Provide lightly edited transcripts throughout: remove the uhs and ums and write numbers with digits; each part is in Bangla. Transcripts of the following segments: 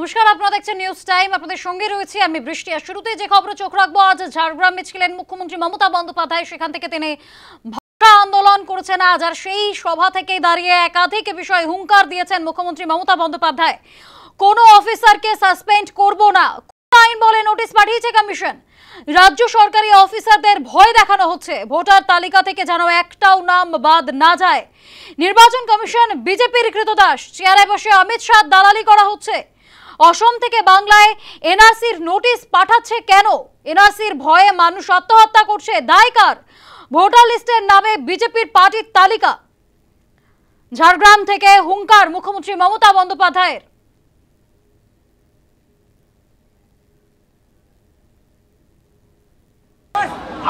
নমস্কার, আপনারা দেখছেন নিউজ টাইম। আপনাদের সঙ্গে রয়েছে আমি বৃষ্টি। আর শুরুতে যে খবরে চোখ রাখবো, আজ ঝাড়গ্রামে ছিলেন মুখ্যমন্ত্রী মমতা বন্দ্যোপাধ্যায়। সেখান থেকে তিনি ভাষা আন্দোলন করেছেন আজ। আর সেই সভা থেকে দাঁড়িয়ে একাধিক বিষয়ে হুঙ্কার দিয়েছেন মুখ্যমন্ত্রী মমতা বন্দ্যোপাধ্যায়। কোনো অফিসারকে সাসপেন্ড করব না, আইন বলে নোটিশ পাঠিয়েছে কমিশন। রাজ্য সরকারি অফিসারদের ভয় দেখানো হচ্ছে, ভোটার তালিকা থেকে যেন একটাও নাম বাদ না যায়। নির্বাচন কমিশন বিজেপির কৃতদাস, চেয়ারে বসে অমিত শাহ দালালি করা হচ্ছে। অসম থেকে বাংলায় এনআরসির নোটিশ পাঠাচ্ছে কেন? এনআরসির ভয়ে মানুষ আত্মহত্যা করছে, দায় কার? ভোটার লিস্টের নামে বিজেপির পার্টির তালিকা। ঝাড়গ্রাম থেকে হুঙ্কার মুখ্যমন্ত্রী মমতা বন্দ্যোপাধ্যায়ের।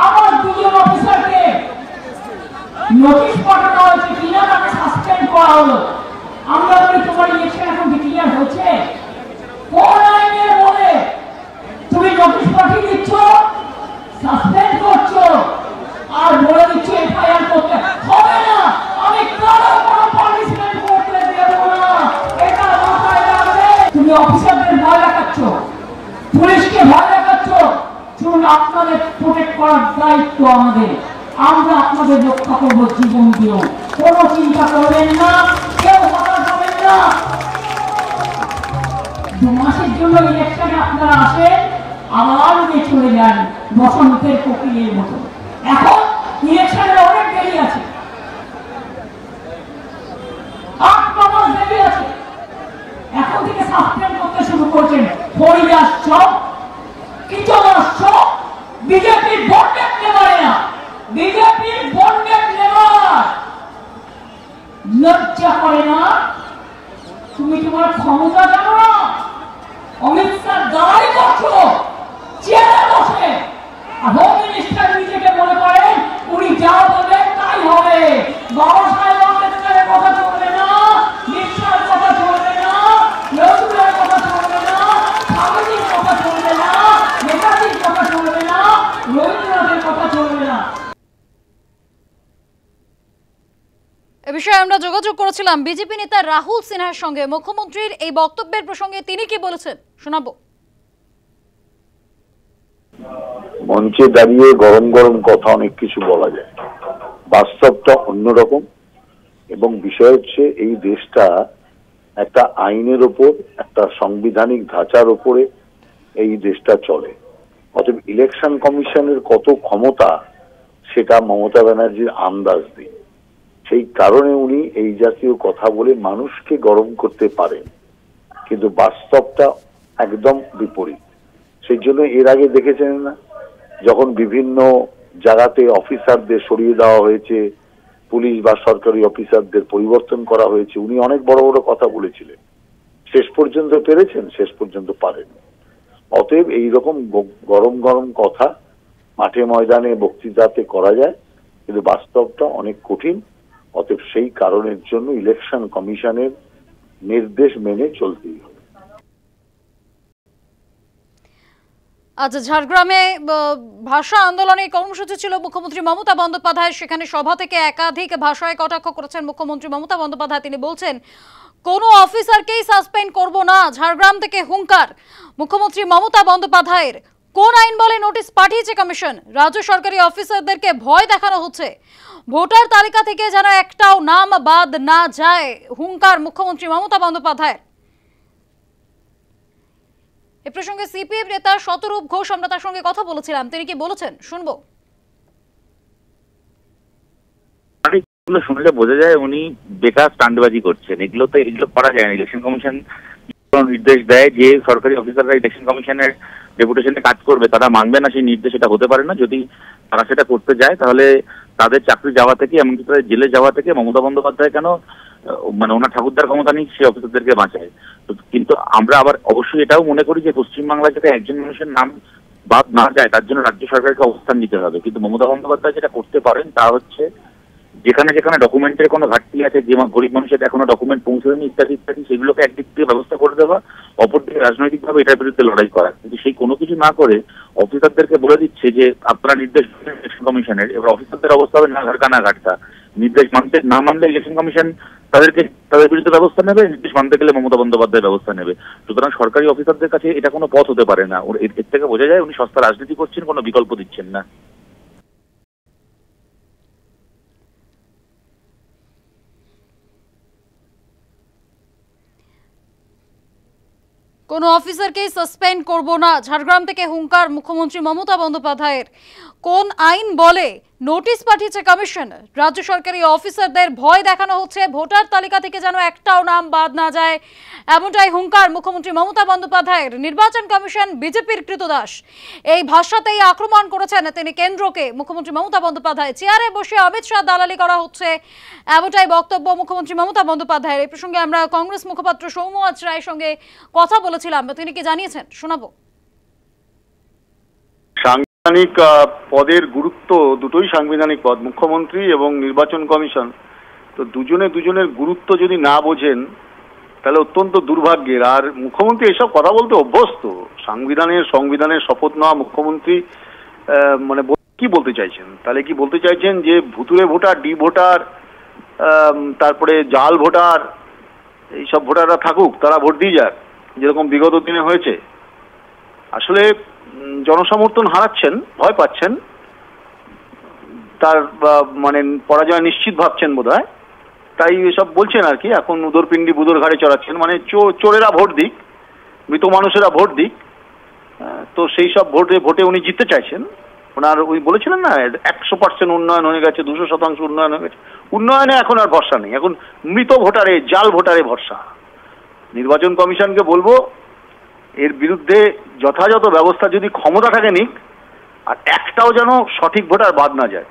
আমার দুজন অফিসারকে নোটিশ পাঠানো হয়েছে, কিনা তাকে সাসপেন্ড করা হলো। আমরা বলি তোমার ইলেকশন এখন ডিক্লেয়ার হচ্ছে, কোন আইনের বলে তুমি নোটিশ পাঠিয়ে দিচ্ছ, সাসপেন্ড করছো, আর বলে দিচ্ছ এফআইআর করতে হবে না। আমি কারো কোনো পানিশমেন্ট করতে দেব না, এটা মাথায় রাখবে। তুমি অফিসারদের ভয় দেখাচ্ছ, পুলিশকে ভয় দেখাচ্ছ। শুনুন, আপনাদের প্রোটেক্ট করার দায়িত্ব আমাদের। আমরা আপনাদের রক্ষা করব জীবন দিয়েও। কোনো চিন্তা করবেন না, কেউ হতাশ হবেন না। 2 মাসের জন্য ইলেকশনে আপনারা আসেন, আবার উঠে চলে যান বসন্তের কোকিলের মতো। এখন ইলেকশনের অনেক দেরি আছে, 8-9 মাস দেরি আছে। এখন থেকে সাসপেন্ড করতে শুরু করছেন। হরিদাস সব বিজেপির বন্ডেড নেবারেরা, বিজেপির বন্ডেড নেবার লজ্জা করে না? তুমি তোমার ক্ষমতা জানো না? অমিত শাহ দাঁড়াই করছো চেয়ারে বসে, আর হোম মিনিস্টার নিজেকে মনে করেন উনি যা বলবেন তাই হবে। বাবা সাহেব আম্বেদকরের কথা চলবে না, নিঃশ্বাস কথা চলবে না, নজরুলের কথা চলবে না, স্বামীজির কথা চলবে না, নেতাজির কথা চলবে না, রবীন্দ্রনাথের কথা চলবে না। এ বিষয়ে আমরা যোগাযোগ করেছিলাম বিজেপি নেতা রাহুল সিনহার সঙ্গে। মুখ্যমন্ত্রীর এই বক্তব্যের প্রসঙ্গে তিনি কি বলেছেন শোনাবো। মঞ্চে দাঁড়িয়ে গরম গরম কথা অনেক কিছু বলা যায়, বাস্তবটা অন্যরকম। এবং বিষয় হচ্ছে এই দেশটা একটা আইনের ওপর, একটা সাংবিধানিক ধাঁচার ওপরে এই দেশটা চলে। অতএব ইলেকশন কমিশনের কত ক্ষমতা সেটা মমতা ব্যানার্জির আন্দাজ নেই। সেই কারণে উনি এই জাতীয় কথা বলে মানুষকে গরম করতে পারেন, কিন্তু বাস্তবটা একদম বিপরীত। সেই জন্য এর আগে দেখেছেন না, যখন বিভিন্ন জায়গাতে অফিসারদের সরিয়ে দেওয়া হয়েছে, পুলিশ বা সরকারি অফিসারদের পরিবর্তন করা হয়েছে, উনি অনেক বড় বড় কথা বলেছিলেন। শেষ পর্যন্ত পেরেছেন, শেষ পর্যন্ত পারেন। অতএব এইরকম গরম গরম কথা মাঠে ময়দানে বক্তৃতাতে করা যায়, কিন্তু বাস্তবটা অনেক কঠিন। অতএব সেই কারণের জন্য ইলেকশন কমিশনের নির্দেশ মেনে চলতেই হবে। আজ ঝাড়গ্রামে ভাষা আন্দোলনের কর্মসূচি ছিল মুখ্যমন্ত্রী মমতা বন্দ্যোপাধ্যায়। সেখানে সভা থেকে একাধিক ভাষায় কটাক্ষ করেছেন মুখ্যমন্ত্রী মমতা বন্দ্যোপাধ্যায়। তিনি বলছেন কোনো অফিসারকেই সাসপেন্ড করব না। ঝাড়গ্রাম থেকে হুঙ্কার মুখ্যমন্ত্রী মমতা বন্দ্যোপাধ্যায়ের। কোন আইন বলে নোটিশ পাঠিয়েছে কমিশন? রাজ্য সরকারি অফিসারদেরকে ভয় দেখানো হচ্ছে, ভোটার তালিকা থেকে যেন একটাও নাম বাদ না যায়। হুঙ্কার মুখ্যমন্ত্রী মমতা বন্দ্যোপাধ্যায়ের। এ প্রসঙ্গে সিপিএম নেতা শতরূপ ঘোষ, আমরা তার সঙ্গে কথা বলেছিলাম, তিনি কি বলেছেন শুনবো। শুনলে বোঝা যায় উনি বেকার স্টান্টবাজি করছেন। এগুলো করা যায় না। ইলেকশন কমিশন নির্দেশ দেয় যে সরকারি অফিসাররা ইলেকশন কমিশনের ডেপুটেশনে কাজ করবে, তারা মানবে না সেই নির্দেশ, এটা হতে পারে না। যদি তারা সেটা করতে যায় তাহলে তাদের চাকরি যাওয়া থেকে, এমনকি তাদের জেলে যাওয়া থেকে মমতা বন্দ্যোপাধ্যায় কেন, মানে ওনার ঠাকুরদার ক্ষমতা নেই সেই অফিসারদেরকে বাঁচায়। কিন্তু আমরা আবার অবশ্যই এটাও মনে করি যে পশ্চিমবাংলায় যাতে একজন মানুষের নাম বাদ না যায় তার জন্য রাজ্য সরকারকে অবস্থান নিতে হবে। কিন্তু মমতা বন্দ্যোপাধ্যায় যেটা করতে পারেন তা হচ্ছে যেখানে যেখানে ডকুমেন্টের কোনো ঘাটতি আছে, যে গরিব মানুষের এখনো ডকুমেন্ট পৌঁছায়নি ইত্যাদি ইত্যাদি, সেগুলোকে একদিক থেকে ব্যবস্থা করে দেওয়া, অপরদিকে রাজনৈতিকভাবে এটার বিরুদ্ধে লড়াই করা। কিন্তু সেই কোনো কিছু না করে অফিসারদেরকে বলে দিচ্ছে যে আপনারা নির্দেশ ইলেকশন কমিশনের, এবার অফিসারদের অবস্থা হবে না ঘাটকা না ঘাটকা। নির্দেশ মানতে না মানলে ইলেকশন কমিশন তাদের বিরুদ্ধে ব্যবস্থা নেবে, নির্দেশ মানতে গেলে মমতা বন্দ্যোপাধ্যায় ব্যবস্থা নেবে। সুতরাং সরকারি অফিসারদের কাছে এটা কোনো পথ হতে পারে না। এর থেকে বোঝা যায় উনি সস্তা রাজনীতি করছেন, কোনো বিকল্প দিচ্ছেন না। কোনো অফিসারকে সাসপেন্ড করব না, ঝাড়গ্রাম থেকে হুঙ্কার মুখ্যমন্ত্রী মমতা বন্দ্যোপাধ্যায়ের। কোন আইন বলে নোটিশ পাঠিয়েছে কমিশন? রাজ্য সরকারি অফিসারদের ভয় দেখানো হচ্ছে, ভোটার তালিকা থেকে যেন একটাও নাম বাদ না যায়, এমনটাই হুঙ্কার মুখ্যমন্ত্রী মমতা বন্দ্যোপাধ্যায়ের। নির্বাচন কমিশন বিজেপির কৃতদাস, এই ভাষাতেই আক্রমণ করেছেন তিনি কেন্দ্রকে। মুখ্যমন্ত্রী মমতা বন্দ্যোপাধ্যায় চেয়ারে বসে অমিত শাহ দালালি করা হচ্ছে, এমনটাই বক্তব্য মুখ্যমন্ত্রী মমতা বন্দ্যোপাধ্যায়ের। এই প্রসঙ্গে আমরা কংগ্রেস মুখপাত্র সৌম্য রায়ের সঙ্গে কথা বলেছিলাম, তিনি কি জানিয়েছেন শোনাবো। সাংবিধানিক পদের গুরুত্ব, দুটোই সাংবিধানিক পদ, মুখ্যমন্ত্রী এবং নির্বাচন কমিশন। তো দুজনের গুরুত্ব যদি না বোঝেন তাহলে অত্যন্ত দুর্ভাগ্যের। আর মুখ্যমন্ত্রী এসব কথা বলতে অভ্যস্ত। সংবিধানের শপথ নেওয়া মুখ্যমন্ত্রী মানে কি বলতে চাইছেন? তাহলে কি বলতে চাইছেন যে ভুতুরে ভোটার, ডি ভোটার, তারপরে জাল ভোটার, এইসব ভোটাররা থাকুক, তারা ভোট দিয়ে যাক, যেরকম বিগত দিনে হয়েছে? আসলে জনসমর্থন হারাচ্ছেন, ভয় পাচ্ছেন, তার মানে পরাজয় নিশ্চিত ভাবছেন বোধহয়, তাই এসব বলছেন আর কি। এখন উদরপিণ্ডি বুদর ঘাড়ে চড়াচ্ছেন, মানে চোরেরা ভোট দিক, মৃত মানুষেরা ভোট দিক। তো সেই সব ভোটে উনি জিততে চাইছেন। ওনার ওই বলেছিলেন না 100% উন্নয়ন হয়ে গেছে, 200% উন্নয়ন হয়ে গেছে। উন্নয়নে এখন আর ভরসা নেই, এখন মৃত ভোটারে, জাল ভোটারে ভরসা। নির্বাচন কমিশনকে বলবো এর বিরুদ্ধে যথাযথ ব্যবস্থা যদি ক্ষমতা থাকে নিক, আর একটাও যেন সঠিক ভোটার বাদ না যায়।